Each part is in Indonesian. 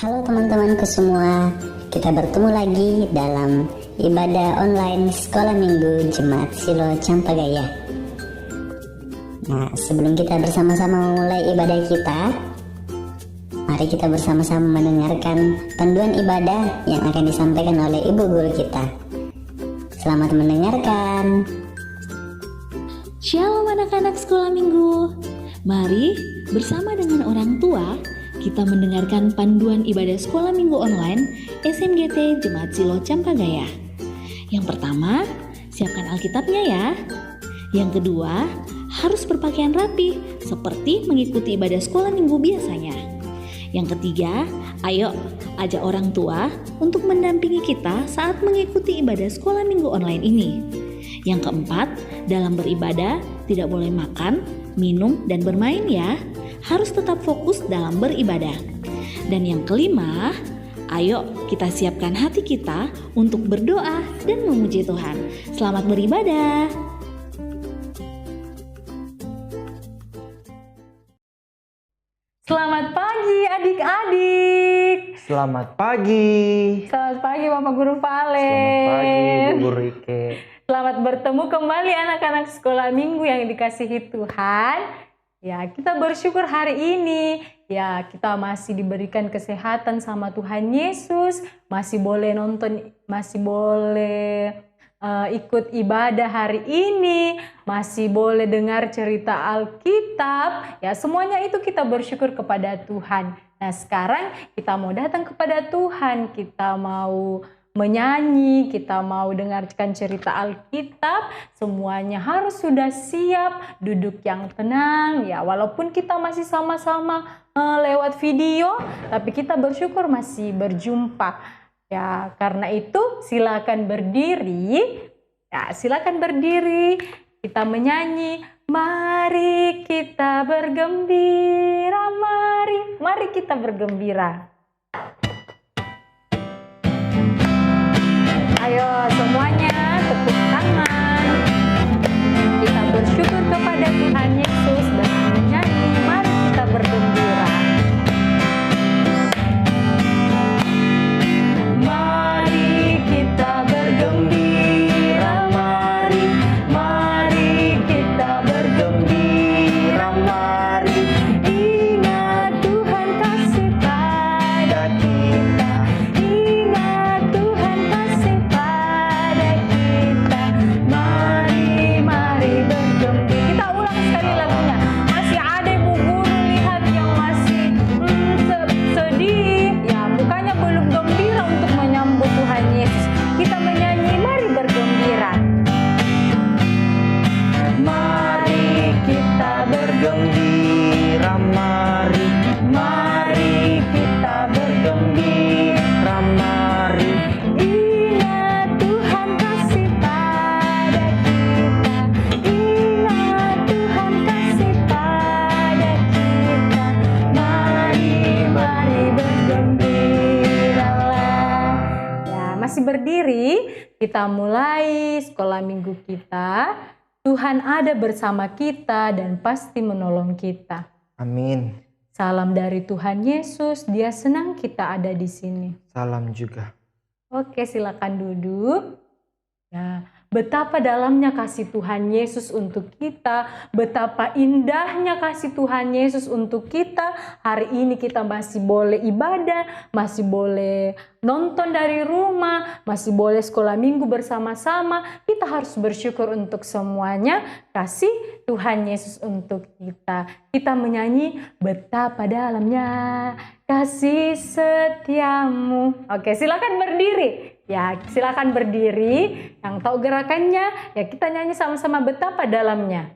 Halo teman-temanku semua, kita bertemu lagi dalam ibadah online Sekolah Minggu Jemaat Silo Campagaya. Nah, sebelum kita bersama-sama memulai ibadah kita, mari kita bersama-sama mendengarkan panduan ibadah yang akan disampaikan oleh Ibu Guru kita. Selamat mendengarkan. Shalom anak-anak Sekolah Minggu. Mari bersama dengan orang tua kita mendengarkan panduan ibadah Sekolah Minggu online SMGT Jemaat Silo Campagaya. Yang pertama, siapkan Alkitabnya ya. Yang kedua, harus berpakaian rapi seperti mengikuti ibadah Sekolah Minggu biasanya. Yang ketiga, ayo ajak orang tua untuk mendampingi kita saat mengikuti ibadah Sekolah Minggu online ini. Yang keempat, dalam beribadah tidak boleh makan, minum, dan bermain ya. Harus tetap fokus dalam beribadah. Dan yang kelima, ayo kita siapkan hati kita untuk berdoa dan memuji Tuhan. Selamat beribadah. Selamat pagi adik-adik. Selamat pagi. Selamat pagi Bapak Guru Valen. Selamat pagi Bu Guru Ike. Selamat bertemu kembali anak-anak Sekolah Minggu yang dikasihi Tuhan. Ya, kita bersyukur hari ini. Ya, kita masih diberikan kesehatan sama Tuhan Yesus. Masih boleh nonton, masih boleh ikut ibadah hari ini. Masih boleh dengar cerita Alkitab. Ya, semuanya itu kita bersyukur kepada Tuhan. Nah, sekarang kita mau datang kepada Tuhan. Kita mau menyanyi, kita mau dengarkan cerita Alkitab, semuanya harus sudah siap, duduk yang tenang ya. Walaupun kita masih sama-sama lewat video, tapi kita bersyukur masih berjumpa. Ya, karena itu silakan berdiri. Ya, silakan berdiri. Kita menyanyi, mari kita bergembira, mari kita bergembira. Ayo semuanya tepuk tangan. Kita bersyukur kepada Tuhan Yesus dan menyanyi, mari kita bergembira. Mari kita bergembira, mari kita bergembira, mari. Ingat Tuhan kasih pada kita. Ingat Tuhan kasih pada kita. Mari bergembira. Kita ulang sekali lagunya. Masih ada Ibu Guru lihat yang masih sedih. Ya, bukannya belum gembira untuk menyambut Tuhan Yesus. Kita menyanyi, mari bergembira. Mari kita bergembira, mari kita bergembira, mari. Ingat Tuhan kasih pada kita. Ingat Tuhan kasih pada kita. Mari bergembiralah. Ya, masih berdiri, kita mulai sekolah minggu kita. Tuhan ada bersama kita dan pasti menolong kita. Amin. Salam dari Tuhan Yesus, Dia senang kita ada di sini. Salam juga. Oke, silakan duduk. Ya, betapa dalamnya kasih Tuhan Yesus untuk kita, betapa indahnya kasih Tuhan Yesus untuk kita. Hari ini kita masih boleh ibadah, masih boleh nonton dari rumah, masih boleh sekolah minggu bersama-sama. Kita harus bersyukur untuk semuanya kasih Tuhan Yesus untuk kita. Kita menyanyi, betapa dalamnya kasih setiamu. Oke, silakan berdiri. Ya, silakan berdiri. Yang tahu gerakannya, ya kita nyanyi sama-sama, betapa dalamnya.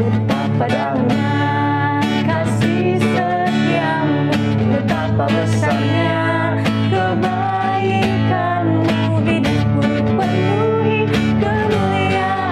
Betapa dalamnya kasih setiamu, betapa besarnya kebaikanmu, hidupku penuhi kemuliaan.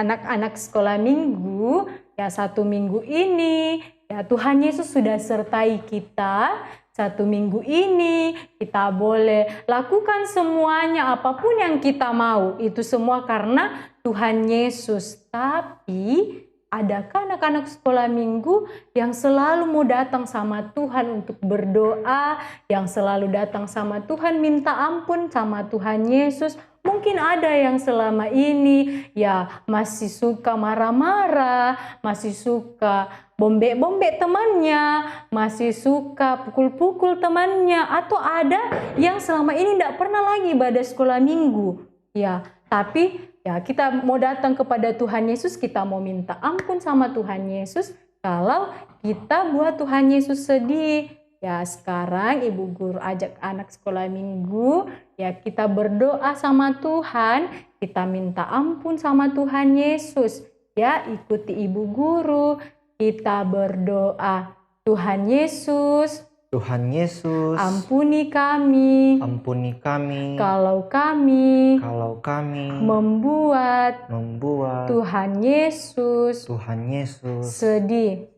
anak-anak sekolah minggu, ya 1 minggu ini, ya Tuhan Yesus sudah sertai kita. 1 minggu ini kita boleh lakukan semuanya apapun yang kita mau. Itu semua karena Tuhan Yesus. Tapi adakah anak-anak sekolah minggu yang selalu mau datang sama Tuhan untuk berdoa, yang selalu datang sama Tuhan minta ampun sama Tuhan Yesus? Mungkin ada yang selama ini ya masih suka marah-marah, masih suka bombek-bombek temannya, masih suka pukul-pukul temannya, atau ada yang selama ini tidak pernah lagi ibadah sekolah minggu. Ya, tapi ya kita mau datang kepada Tuhan Yesus, kita mau minta ampun sama Tuhan Yesus kalau kita buat Tuhan Yesus sedih. Ya sekarang Ibu Guru ajak anak sekolah minggu, ya kita berdoa sama Tuhan, kita minta ampun sama Tuhan Yesus. Ya ikuti Ibu Guru, kita berdoa. Tuhan Yesus, Tuhan Yesus, ampuni kami, kalau kami membuat Tuhan Yesus sedih.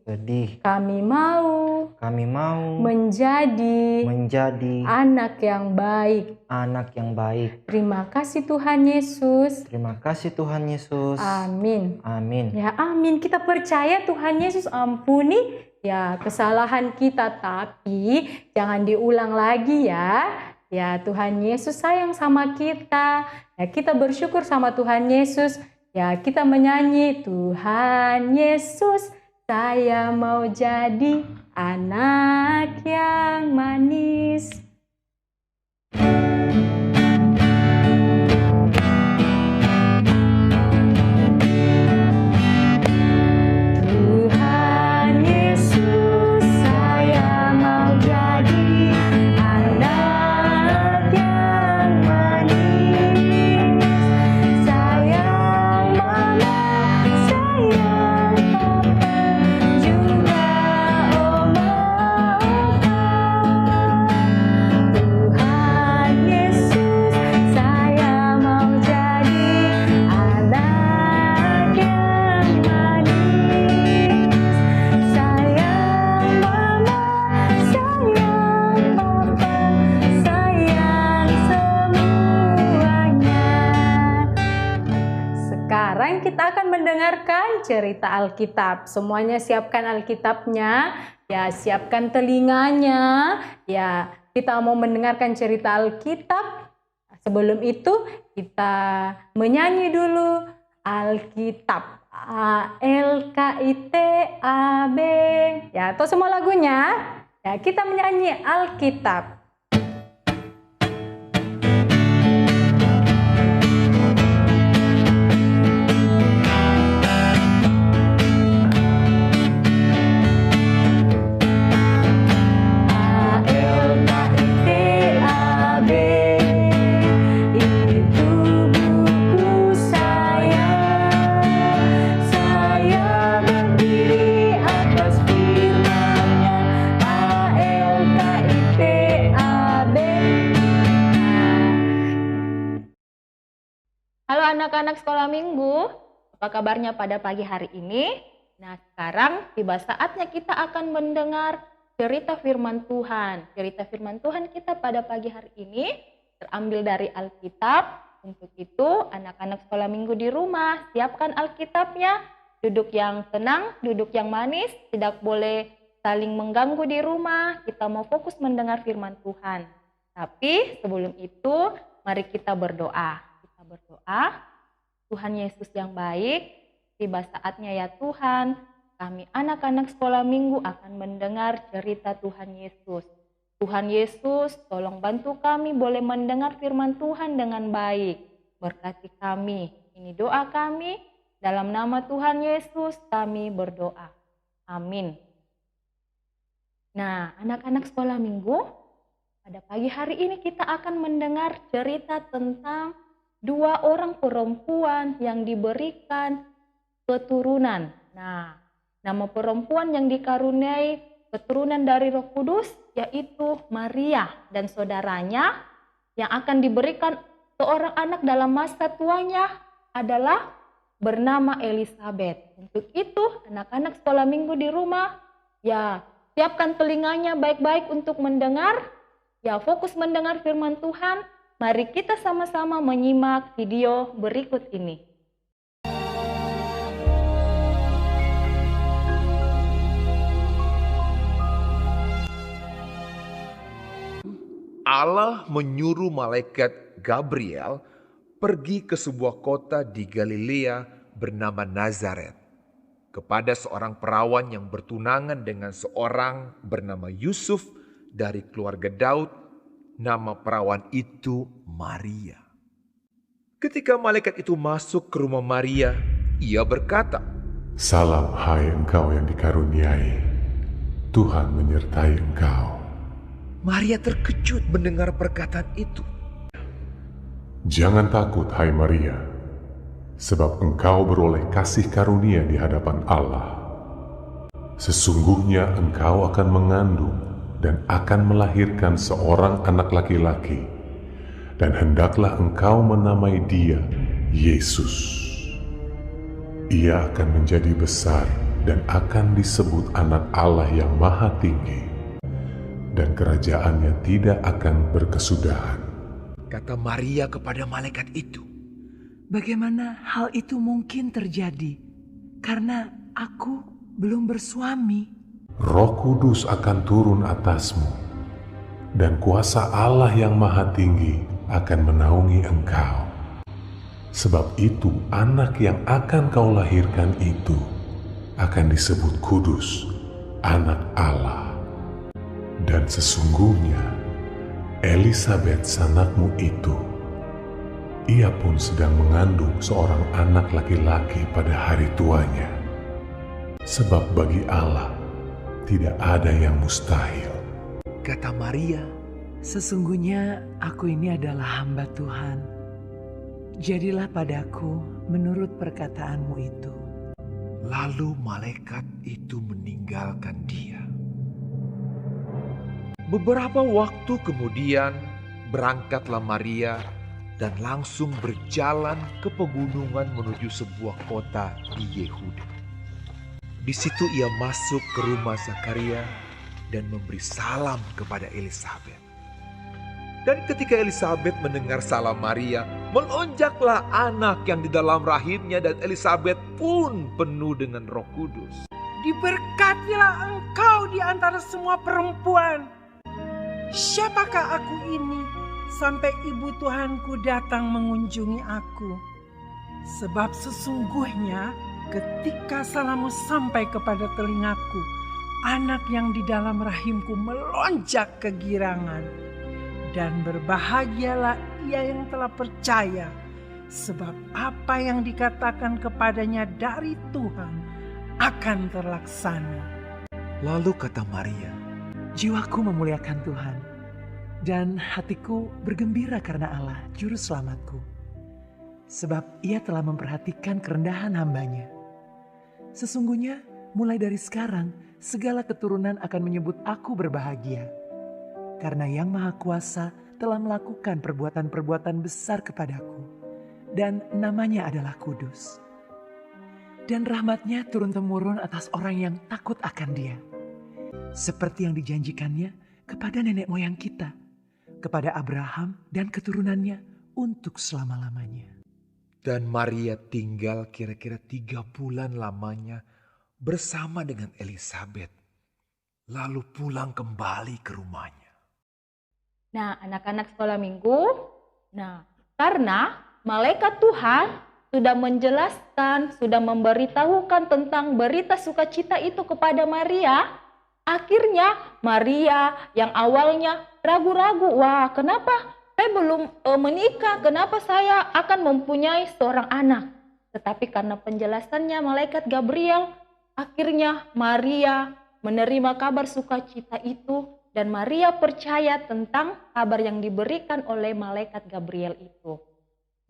Kami mau menjadi anak yang baik. Terima kasih Tuhan Yesus. Amin. Ya amin. Kita percaya Tuhan Yesus ampuni ya kesalahan kita, tapi jangan diulang lagi ya. Ya Tuhan Yesus sayang sama kita. Ya kita bersyukur sama Tuhan Yesus. Ya kita menyanyi, Tuhan Yesus, saya mau jadi anak yang manis. Tuhan Yesus, saya mau jadi anak yang manis. Sayang mama, sayang papa, juga oma opa. Tuhan Yesus, saya mau jadi anak yang manis. Sayang mama, sayang papa, sayang semuanya. Sekarang kita akan mendengarkan cerita Alkitab. Semuanya siapkan Alkitabnya, ya siapkan telinganya. Ya, kita mau mendengarkan cerita Alkitab. Sebelum itu kita menyanyi dulu Alkitab. A-L-K-I-T-A-B. Ya, atau semua lagunya. Ya, kita menyanyi Alkitab. A-L-K-I-T-A-B. Itu buku saya. Saya berdiri atas firman-Nya. A-L-K-I-T-A-B. Halo anak-anak sekolah minggu, apa kabarnya pada pagi hari ini? Nah sekarang tiba saatnya kita akan mendengar cerita firman Tuhan. Cerita firman Tuhan kita pada pagi hari ini terambil dari Alkitab. Untuk itu anak-anak sekolah minggu di rumah, siapkan Alkitabnya. Duduk yang tenang, duduk yang manis, tidak boleh saling mengganggu di rumah. Kita mau fokus mendengar firman Tuhan. Tapi sebelum itu mari kita berdoa. Kita berdoa, Tuhan Yesus yang baik, tiba saatnya ya Tuhan, kami anak-anak sekolah minggu akan mendengar cerita Tuhan Yesus. Tuhan Yesus, tolong bantu kami boleh mendengar firman Tuhan dengan baik. Berkati kami. Ini doa kami. Dalam nama Tuhan Yesus kami berdoa. Amin. Nah, anak-anak sekolah minggu, pada pagi hari ini kita akan mendengar cerita tentang 2 orang perempuan yang diberikan keturunan. Nah, nama perempuan yang dikaruniai keturunan dari Roh Kudus yaitu Maria dan saudaranya, yang akan diberikan seorang anak dalam masa tuanya adalah bernama Elisabet. Untuk itu, anak-anak sekolah minggu di rumah, ya siapkan telinganya baik-baik untuk mendengar, ya fokus mendengar firman Tuhan. Mari kita sama-sama menyimak video berikut ini. Allah menyuruh malaikat Gabriel pergi ke sebuah kota di Galilea bernama Nazaret kepada seorang perawan yang bertunangan dengan seorang bernama Yusuf dari keluarga Daud. Nama perawan itu Maria. Ketika malaikat itu masuk ke rumah Maria, ia berkata, "Salam hai engkau yang dikaruniai, Tuhan menyertai engkau." Maria terkejut mendengar perkataan itu. "Jangan takut hai Maria, sebab engkau beroleh kasih karunia di hadapan Allah. Sesungguhnya engkau akan mengandung dan akan melahirkan seorang anak laki-laki, dan hendaklah engkau menamai dia Yesus. Ia akan menjadi besar dan akan disebut anak Allah yang Maha Tinggi, dan kerajaannya tidak akan berkesudahan." Kata Maria kepada malaikat itu, "Bagaimana hal itu mungkin terjadi? Karena aku belum bersuami." "Roh Kudus akan turun atasmu, dan kuasa Allah yang Maha Tinggi akan menaungi engkau. Sebab itu anak yang akan kau lahirkan itu akan disebut kudus, anak Allah. Dan sesungguhnya Elisabet sanakmu itu, ia pun sedang mengandung seorang anak laki-laki pada hari tuanya. Sebab bagi Allah tidak ada yang mustahil." kata Maria. "Sesungguhnya aku ini adalah hamba Tuhan. Jadilah padaku menurut perkataanmu itu." Lalu malaikat itu meninggalkan dia. Beberapa waktu kemudian berangkatlah Maria dan langsung berjalan ke pegunungan menuju sebuah kota di Yehuda. Di situ ia masuk ke rumah Zakaria dan memberi salam kepada Elisabet. Dan ketika Elisabet mendengar salam Maria, melonjaklah anak yang di dalam rahimnya, dan Elisabet pun penuh dengan Roh Kudus. "Diberkatilah engkau di antara semua perempuan. Siapakah aku ini sampai ibu Tuhanku datang mengunjungi aku? Sebab sesungguhnya ketika salammu sampai kepada telingaku, anak yang di dalam rahimku melonjak kegirangan. Dan berbahagialah ia yang telah percaya, sebab apa yang dikatakan kepadanya dari Tuhan akan terlaksana." Lalu kata Maria, "Jiwaku memuliakan Tuhan, dan hatiku bergembira karena Allah, Juru Selamatku. Sebab ia telah memperhatikan kerendahan hambanya. Sesungguhnya mulai dari sekarang segala keturunan akan menyebut aku berbahagia. Karena Yang Maha Kuasa telah melakukan perbuatan-perbuatan besar kepadaku, dan namanya adalah kudus. Dan rahmatnya turun-temurun atas orang yang takut akan Dia, seperti yang dijanjikannya kepada nenek moyang kita, kepada Abraham dan keturunannya untuk selama-lamanya." dan Maria tinggal kira-kira 3 bulan lamanya bersama dengan Elisabet, lalu pulang kembali ke rumahnya. Nah, anak-anak sekolah minggu, karena malaikat Tuhan sudah menjelaskan, sudah memberitahukan tentang berita sukacita itu kepada Maria, akhirnya Maria yang awalnya ragu-ragu, wah kenapa saya belum menikah, kenapa saya akan mempunyai seorang anak. Tetapi karena penjelasannya malaikat Gabriel, akhirnya Maria menerima kabar sukacita itu, dan Maria percaya tentang kabar yang diberikan oleh malaikat Gabriel itu.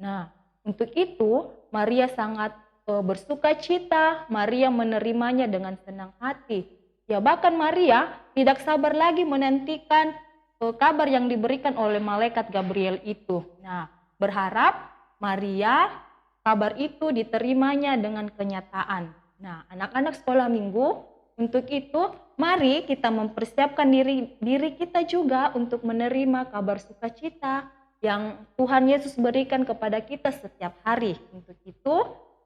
Nah, untuk itu Maria sangat bersukacita, Maria menerimanya dengan senang hati. Ya, bahkan Maria tidak sabar lagi menantikan kabar yang diberikan oleh malaikat Gabriel itu. Nah, berharap Maria kabar itu diterimanya dengan kenyataan. Nah, anak-anak sekolah minggu, untuk itu mari kita mempersiapkan diri kita juga untuk menerima kabar sukacita yang Tuhan Yesus berikan kepada kita setiap hari. Untuk itu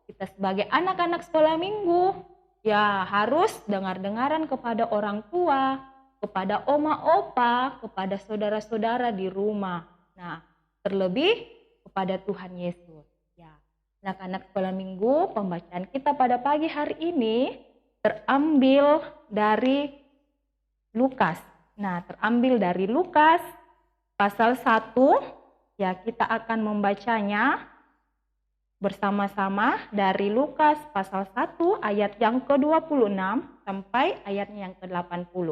kita sebagai anak-anak sekolah minggu ya harus dengar-dengaran kepada orang tua, kepada oma opa, kepada saudara-saudara di rumah. Nah, terlebih kepada Tuhan Yesus. Ya, anak-anak sekolah minggu, pembacaan kita pada pagi hari ini terambil dari Lukas. Nah, terambil dari Lukas pasal 1. Ya, kita akan membacanya bersama-sama dari Lukas pasal 1 ayat yang ke-26 sampai ayatnya yang ke-80.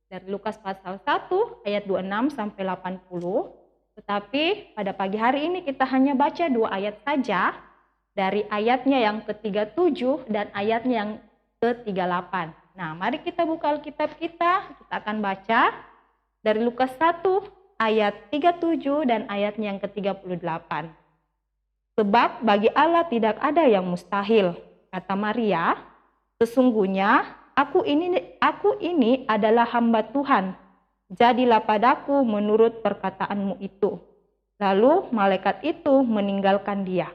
Dari Lukas pasal 1 ayat 26 sampai 80. Tetapi pada pagi hari ini kita hanya baca 2 ayat saja dari ayatnya yang ke-37 dan ayatnya yang ke-38. Nah, mari kita buka Alkitab kita akan baca dari Lukas 1 ayat 37 dan ayatnya yang ke-38. Sebab bagi Allah tidak ada yang mustahil, kata Maria, sesungguhnya Aku ini adalah hamba Tuhan, jadilah padaku menurut perkataanmu itu. Lalu malaikat itu meninggalkan dia.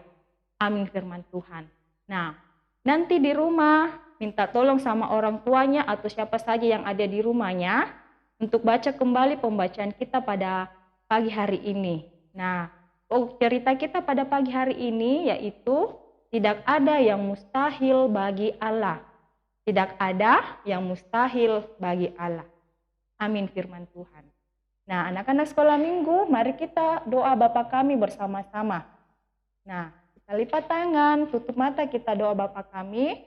Amin firman Tuhan. Nah, nanti di rumah minta tolong sama orang tuanya atau siapa saja yang ada di rumahnya untuk baca kembali pembacaan kita pada pagi hari ini. Nah, cerita kita pada pagi hari ini yaitu tidak ada yang mustahil bagi Allah. Tidak ada yang mustahil bagi Allah. Amin firman Tuhan. Nah, anak-anak sekolah minggu, mari kita doa Bapa kami bersama-sama. Nah, kita lipat tangan, tutup mata, kita doa Bapa kami.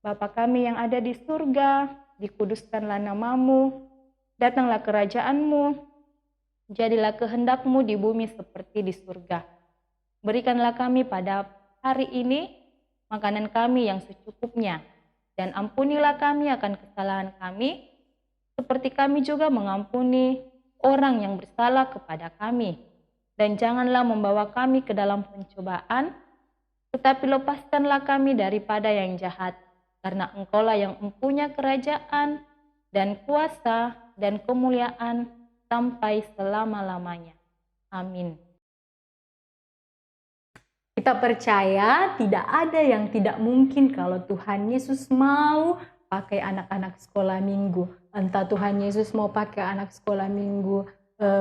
Bapa kami yang ada di surga, dikuduskanlah namamu, datanglah kerajaanmu, jadilah kehendakmu di bumi seperti di surga. Berikanlah kami pada hari ini makanan kami yang secukupnya. Dan ampunilah kami akan kesalahan kami, seperti kami juga mengampuni orang yang bersalah kepada kami. Dan janganlah membawa kami ke dalam pencobaan, tetapi lepaskanlah kami daripada yang jahat. Karena Engkaulah yang mempunyai kerajaan dan kuasa dan kemuliaan sampai selama-lamanya. Amin. Kita percaya tidak ada yang tidak mungkin kalau Tuhan Yesus mau pakai anak-anak sekolah minggu. Entah Tuhan Yesus mau pakai anak sekolah minggu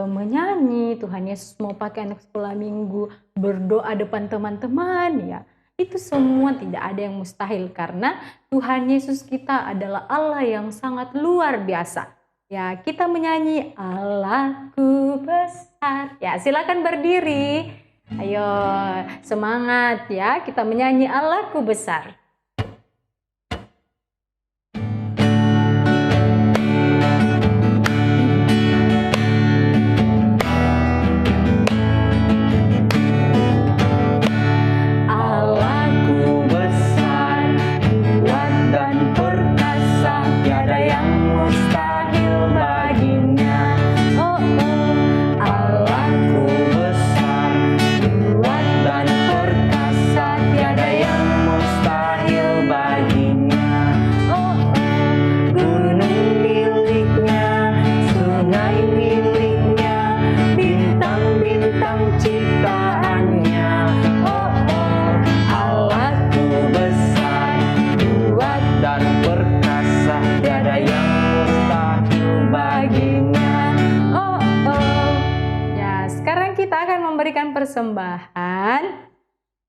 menyanyi, Tuhan Yesus mau pakai anak sekolah minggu berdoa depan teman-teman, ya. Itu semua tidak ada yang mustahil karena Tuhan Yesus kita adalah Allah yang sangat luar biasa. Ya, kita menyanyi Allahku besar. Ya, silakan berdiri. Ayo, semangat ya, kita menyanyi Allahku besar. Persembahan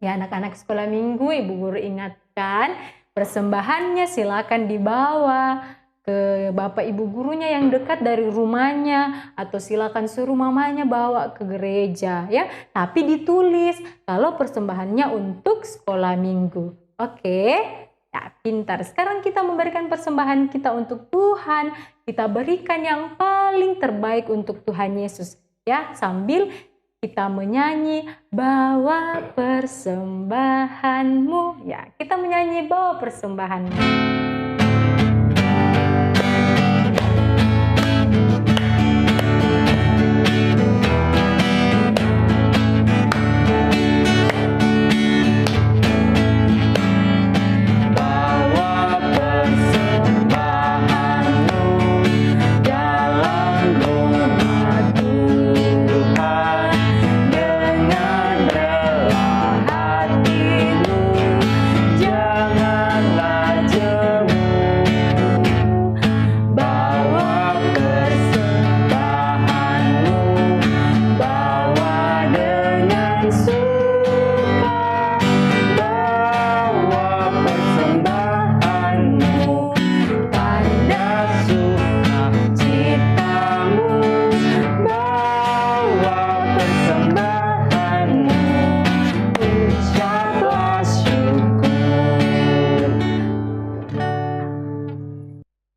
ya anak-anak sekolah minggu, ibu guru ingatkan persembahannya silakan dibawa ke bapak ibu gurunya yang dekat dari rumahnya atau silakan suruh mamanya bawa ke gereja ya, tapi ditulis kalau persembahannya untuk sekolah minggu. Oke, ya pintar. Sekarang kita memberikan persembahan kita untuk Tuhan, kita berikan yang paling terbaik untuk Tuhan Yesus ya, sambil kita menyanyi bawa persembahanmu. Ya, kita menyanyi bawa persembahanmu.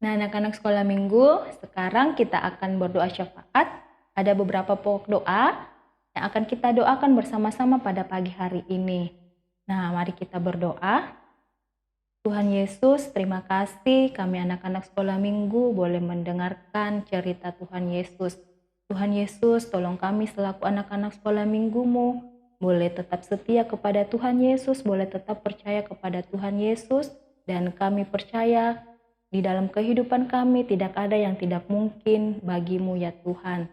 Nah, anak-anak sekolah minggu, sekarang kita akan berdoa syafaat. Ada beberapa pokok doa yang akan kita doakan bersama-sama pada pagi hari ini. Nah, mari kita berdoa. Tuhan Yesus, terima kasih kami anak-anak sekolah minggu boleh mendengarkan cerita Tuhan Yesus. Tuhan Yesus, tolong kami selaku anak-anak sekolah minggu-Mu, boleh tetap setia kepada Tuhan Yesus, boleh tetap percaya kepada Tuhan Yesus, dan kami percaya di dalam kehidupan kami tidak ada yang tidak mungkin bagi-Mu ya Tuhan.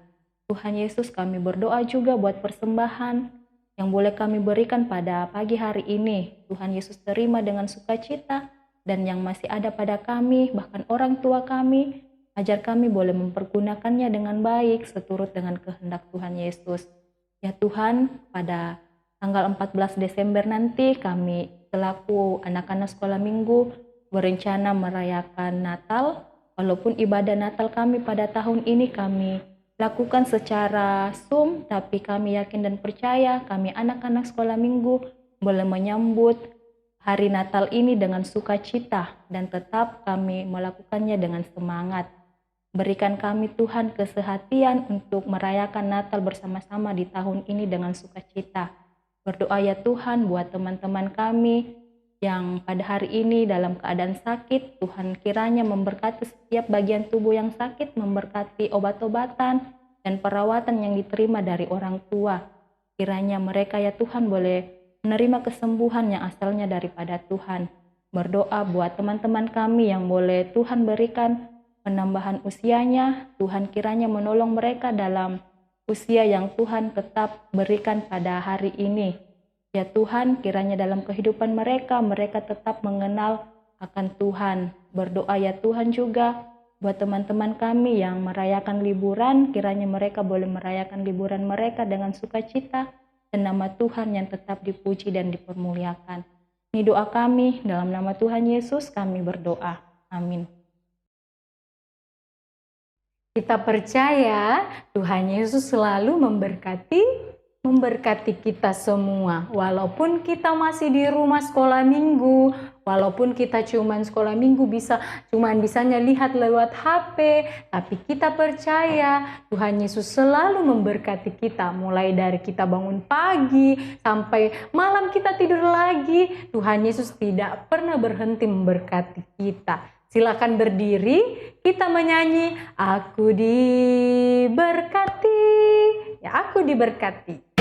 Tuhan Yesus, kami berdoa juga buat persembahan yang boleh kami berikan pada pagi hari ini. Tuhan Yesus terima dengan sukacita, dan yang masih ada pada kami, bahkan orang tua kami, ajar kami boleh mempergunakannya dengan baik seturut dengan kehendak Tuhan Yesus. Ya Tuhan, pada tanggal 14 Desember nanti kami selaku anak-anak sekolah minggu berencana merayakan Natal, walaupun ibadah Natal kami pada tahun ini kami lakukan secara Zoom, tapi kami yakin dan percaya kami anak-anak sekolah minggu boleh menyambut hari Natal ini dengan sukacita dan tetap kami melakukannya dengan semangat. Berikan kami Tuhan kesehatian untuk merayakan Natal bersama-sama di tahun ini dengan sukacita. Berdoa ya Tuhan buat teman-teman kami yang pada hari ini dalam keadaan sakit, Tuhan kiranya memberkati setiap bagian tubuh yang sakit, memberkati obat-obatan dan perawatan yang diterima dari orang tua. Kiranya mereka ya Tuhan boleh menerima kesembuhan yang asalnya daripada Tuhan. Berdoa buat teman-teman kami yang boleh Tuhan berikan penambahan usianya, Tuhan kiranya menolong mereka dalam usia yang Tuhan tetap berikan pada hari ini. Ya Tuhan, kiranya dalam kehidupan mereka tetap mengenal akan Tuhan. Berdoa ya Tuhan juga buat teman-teman kami yang merayakan liburan, kiranya mereka boleh merayakan liburan mereka dengan sukacita dan nama Tuhan yang tetap dipuji dan dipermuliakan. Ini doa kami, dalam nama Tuhan Yesus kami berdoa. Amin. Kita percaya Tuhan Yesus selalu memberkati kita semua. Walaupun kita masih di rumah sekolah minggu, walaupun kita cuman sekolah minggu cuman bisanya lihat lewat HP, tapi kita percaya Tuhan Yesus selalu memberkati kita. Mulai dari kita bangun pagi sampai malam kita tidur lagi, Tuhan Yesus tidak pernah berhenti memberkati kita. Silakan berdiri, kita menyanyi, aku diberkati, ya aku diberkati.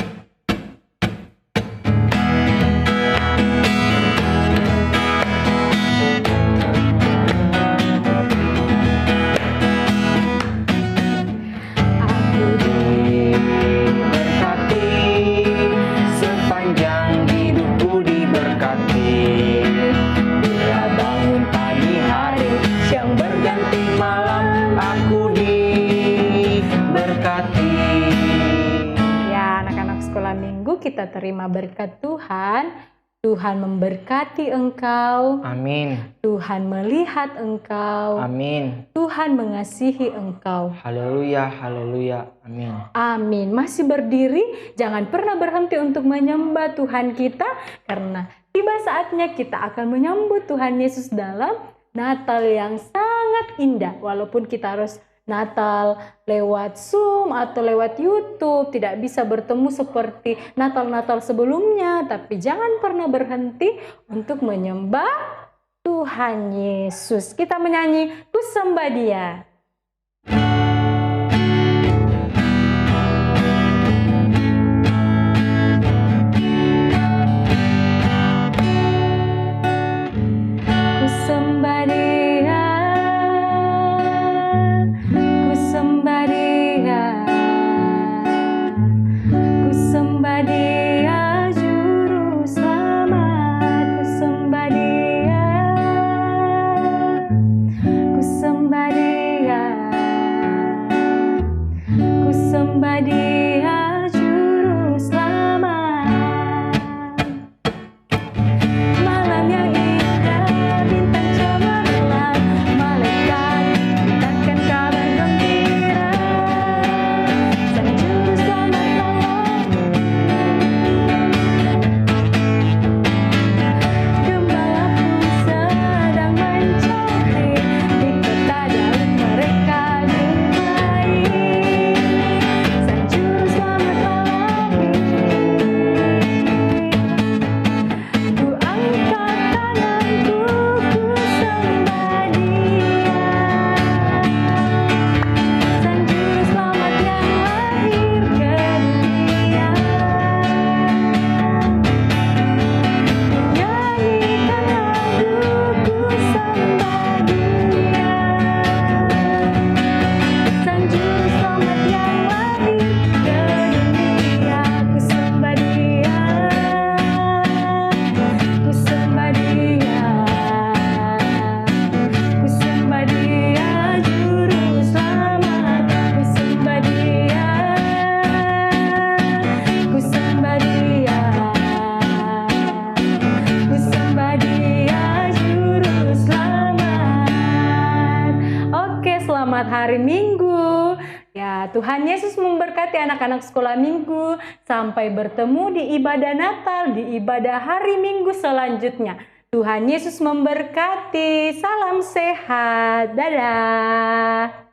Kita terima berkat Tuhan. Tuhan memberkati engkau. Amin. Tuhan melihat engkau. Amin. Tuhan mengasihi engkau. Haleluya, haleluya. Amin. Amin. Masih berdiri, jangan pernah berhenti untuk menyembah Tuhan kita, karena tiba saatnya kita akan menyambut Tuhan Yesus dalam Natal yang sangat indah. Walaupun kita harus Natal lewat Zoom atau lewat YouTube, tidak bisa bertemu seperti Natal-Natal sebelumnya, tapi jangan pernah berhenti untuk menyembah Tuhan Yesus. Kita menyanyi, ku sembah Dia. Ku sembah Dia. Selamat hari Minggu. Ya, Tuhan Yesus memberkati anak-anak sekolah minggu. Sampai bertemu di ibadah Natal, di ibadah hari Minggu selanjutnya. Tuhan Yesus memberkati. Salam sehat. Dadah.